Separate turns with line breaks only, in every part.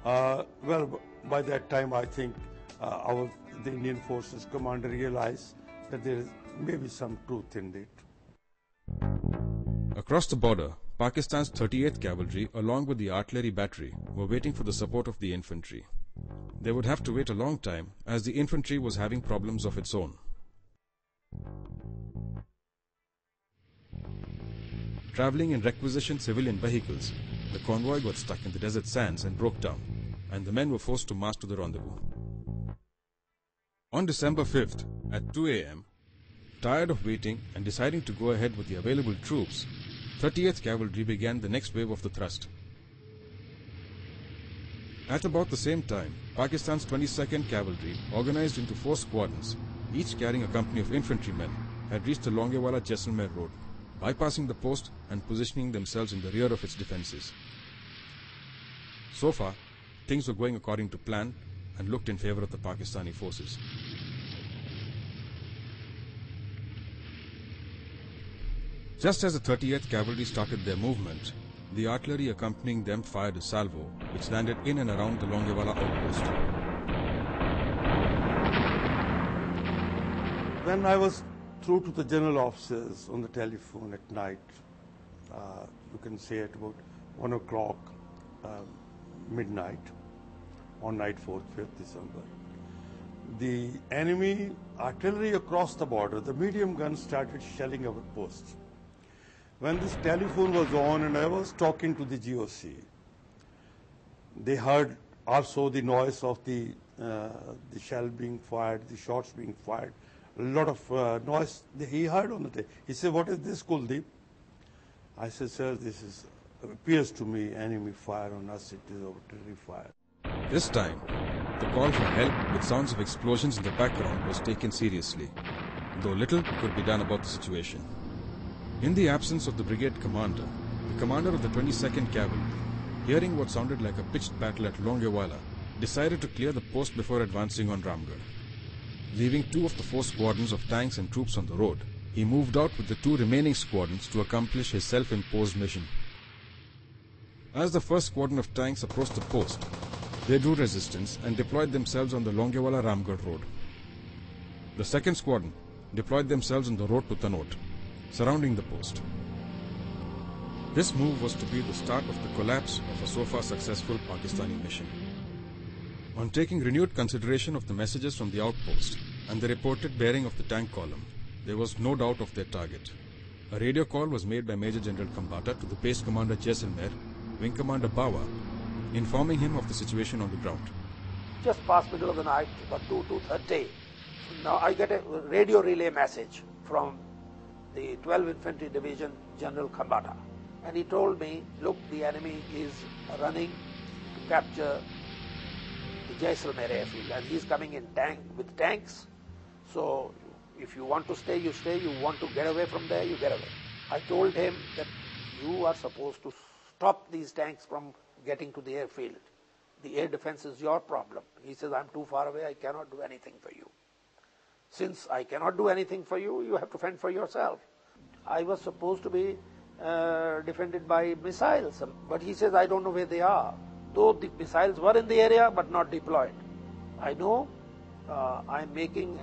Well, by that time, I think the Indian Forces commander realized that there is maybe some truth in it.
Across the border, Pakistan's 38th Cavalry, along with the artillery battery, were waiting for the support of the infantry. They would have to wait a long time as the infantry was having problems of its own. Traveling in requisitioned civilian vehicles, the convoy got stuck in the desert sands and broke down, and the men were forced to march to the rendezvous. On December 5th, at 2 a.m., tired of waiting and deciding to go ahead with the available troops, 38th Cavalry began the next wave of the thrust. At about the same time, Pakistan's 22nd Cavalry, organized into 4 squadrons, each carrying a company of infantrymen, had reached the Longewala-Jaisalmer road, bypassing the post and positioning themselves in the rear of its defenses. So far, things were going according to plan and looked in favor of the Pakistani forces. Just as the 38th Cavalry started their movement, the artillery accompanying them fired a salvo, which landed in and around the Longewala outpost.
When I was through to the general officers on the telephone at night, you can say at about 1 o'clock, midnight, on night 4th, 5th December, the enemy artillery across the border, the medium guns started shelling our posts. When this telephone was on and I was talking to the GOC, they heard also the noise of the shell being fired, the shots being fired, a lot of noise he heard on the day. He said, "What is this, Kuldeep?" I said, "Sir, this is, appears to me enemy fire on us, it is artillery fire."
This time, the call for help with sounds of explosions in the background was taken seriously, though little could be done about the situation. In the absence of the brigade commander, the commander of the 22nd Cavalry, hearing what sounded like a pitched battle at Longewala, decided to clear the post before advancing on Ramgarh. Leaving 2 of the 4 squadrons of tanks and troops on the road, he moved out with the 2 remaining squadrons to accomplish his self-imposed mission. As the first squadron of tanks approached the post, they drew resistance and deployed themselves on the Longewala-Ramgarh road. The second squadron deployed themselves on the road to Tanot, surrounding the post. This move was to be the start of the collapse of a so far successful Pakistani mission. On taking renewed consideration of the messages from the outpost and the reported bearing of the tank column, there was no doubt of their target. A radio call was made by Major General Kambata to the base commander Jaisalmer, Wing Commander Bawa, informing him of the situation on the ground.
Just past middle of the night, about 2:30, now I get a radio relay message from the 12th Infantry Division General Kambata. And he told me, look, the enemy is running to capture the Jaisalmer airfield and he's coming in with tanks. So if you want to stay, you stay. You want to get away from there, you get away. I told him that you are supposed to stop these tanks from getting to the airfield. The air defense is your problem. He says, I'm too far away, I cannot do anything for you. Since I cannot do anything for you, you have to fend for yourself. I was supposed to be defended by missiles, but he says, I don't know where they are. Though the missiles were in the area, but not deployed. I know I'm making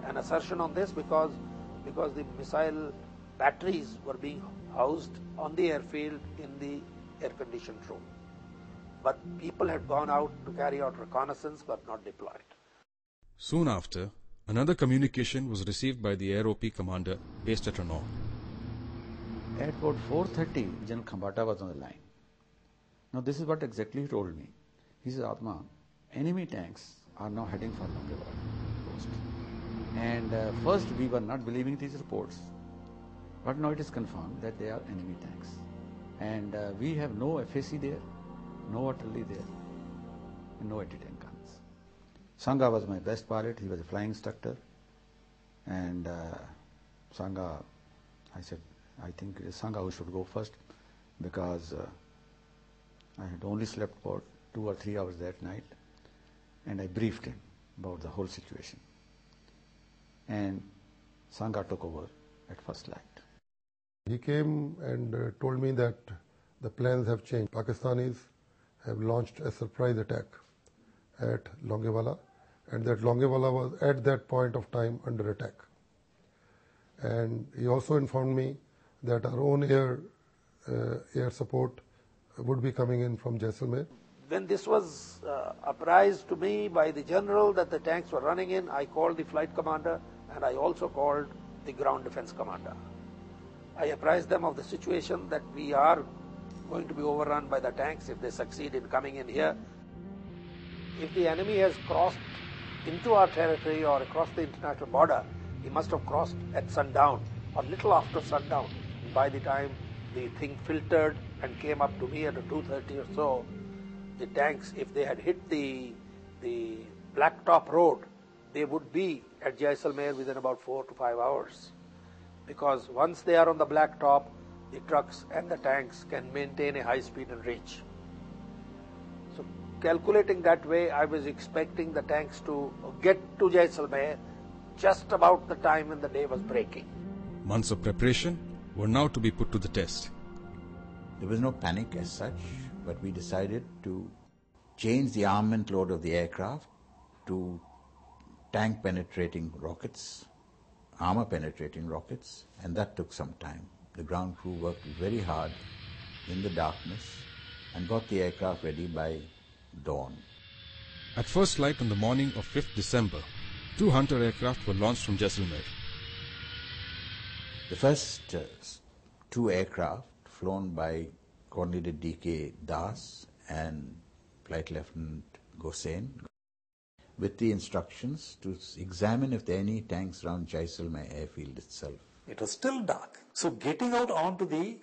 an assertion on this because the missile batteries were being housed on the airfield in the air-conditioned room. But people had gone out to carry out reconnaissance, but not deployed.
Soon after, another communication was received by the Air OP commander based at Renault.
At about 4:30, General Kambata was on the line. Now this is what exactly he told me. He said, Atma, enemy tanks are now heading for Longewala post. And first we were not believing these reports. But now it is confirmed that they are enemy tanks. And we have no FAC there, no artillery there, and no anti-tank guns. Sangha was my best pilot. He was a flying instructor. And Sangha, I said, I think it is Sangha who should go first because I had only slept about 2 or 3 hours that night. And I briefed him about the whole situation. And Sangha took over at first light.
He came and told me that the plans have changed. Pakistanis have launched a surprise attack at Longewala, and that Longewala was at that point of time under attack. And he also informed me that our own air support would be coming in from Jaisalmer.
When this was apprised to me by the general that the tanks were running in, I called the flight commander and I also called the ground defense commander. I apprised them of the situation that we are going to be overrun by the tanks if they succeed in coming in here. If the enemy has crossed into our territory or across the international border, he must have crossed at sundown or little after sundown. By the time the thing filtered and came up to me at 2:30 or so, the tanks, if they had hit the Blacktop Road, they would be at Jaisalmer within about 4 to 5 hours. Because once they are on the Blacktop, the trucks and the tanks can maintain a high speed and reach. So calculating that way, I was expecting the tanks to get to Jaisalmer just about the time when the day was breaking.
Months of preparation were now to be put to the test.
There was no panic as such, but we decided to change the armament load of the aircraft to tank penetrating rockets, armor penetrating rockets, and that took some time. The ground crew worked very hard in the darkness and got the aircraft ready by dawn.
At first light on the morning of 5th December, 2 Hunter aircraft were launched from Jaisalmer.
The first 2 aircraft, flown by Coordinator D.K. Das and Flight Lieutenant Gosain, with the instructions to examine if there are any tanks around Jaisalmer airfield itself.
It was still dark. So getting out onto the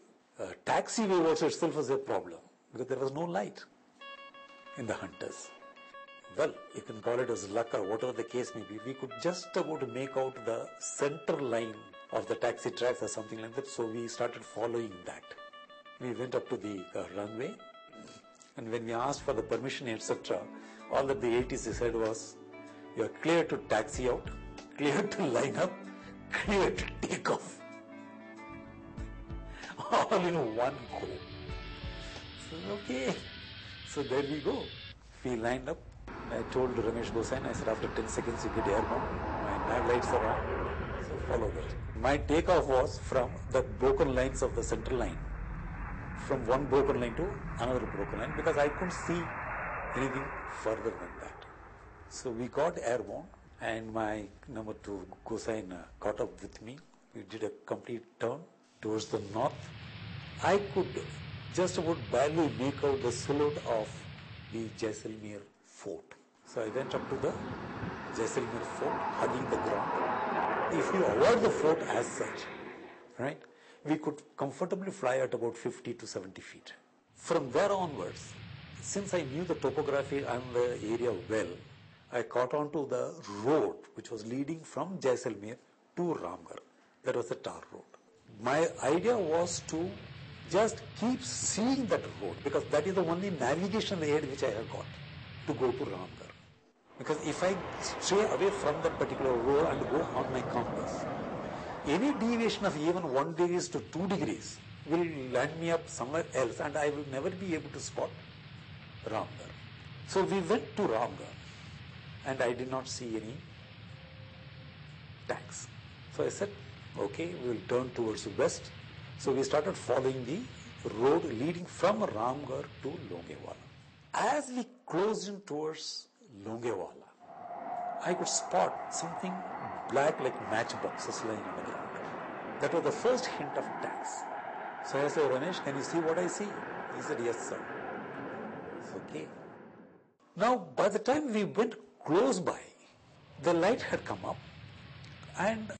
taxiway also itself was a problem because there was no light in the Hunters. Well, you can call it as luck or whatever the case may be. We could just about make out the center line of the taxi tracks or something like that. So we started following that. We went up to the runway, and when we asked for the permission, etc., all that the ATC said was, "You are clear to taxi out, clear to line up, clear to take off." All in one go. So, okay. So there we go. We lined up. I told Ramesh Gosain, I said, after 10 seconds you get airborne. My nav lights are on. So follow that. My takeoff was from the broken lines of the center line. From one broken line to another broken line because I couldn't see anything further than that. So we got airborne and my number 2 Gosain caught up with me. We did a complete turn towards the north. I could just about barely make out the silhouette of the Jaisalmer fort. So I went up to the Jaisalmer fort, hugging the ground. If you avoid the fort as such, right, we could comfortably fly at about 50 to 70 feet. From there onwards, since I knew the topography and the area well, I caught on to the road which was leading from Jaisalmer to Ramgarh. That was the tar road. My idea was to just keep seeing that road because that is the only navigation aid which I have got to go to Ramgarh. Because if I stray away from that particular road and go on my compass, any deviation of even 1 degree to 2 degrees will land me up somewhere else and I will never be able to spot Ramgarh. So we went to Ramgarh and I did not see any tanks. So I said, okay, we will turn towards the west. So we started following the road leading from Ramgarh to Longewala. As we closed in towards Longewala, I could spot something black like matchboxes lying on the ground. That was the first hint of tanks. So I said, Ramesh, can you see what I see? He said, yes, sir. It's okay. Now, by the time we went close by, the light had come up and